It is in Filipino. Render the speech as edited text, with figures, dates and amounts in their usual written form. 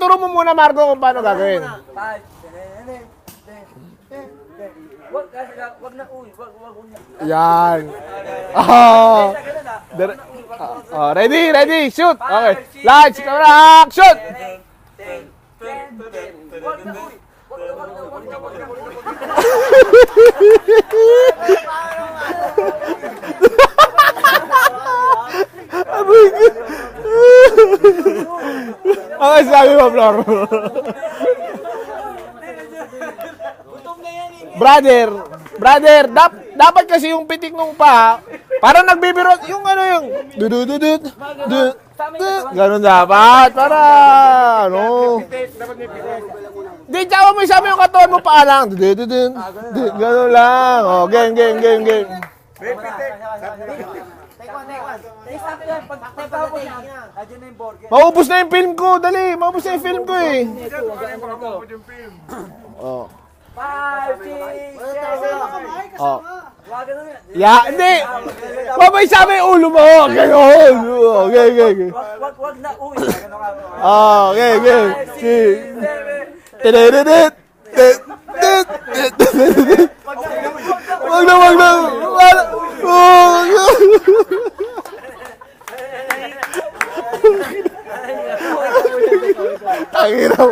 ituro mo muna, Marco, kung paano gagawin. 5. Wag na uy, wag na. Yan. Oh. Ready, shoot. Okay. Lights, camera, action. Wag na uy. Wag na. Okay, sabi mo, Flor. Brother, dapat kasi yung pitik nung pa, parang nagbibiro, yung ano yung, ganun dapat, para, ano. Di, tsawa mo yung sabi yung katawan mo pa lang, ganun lang, oh, game. Maubos na yung film ko, dali, maubos na yung film ko eh. Oh. 5, 6, 7. Oh. Ya, hindi. Babay sa amin ulo mo. Ganon. Okay. Wag na uy. Oh, okay. Wag na. Ang hirap.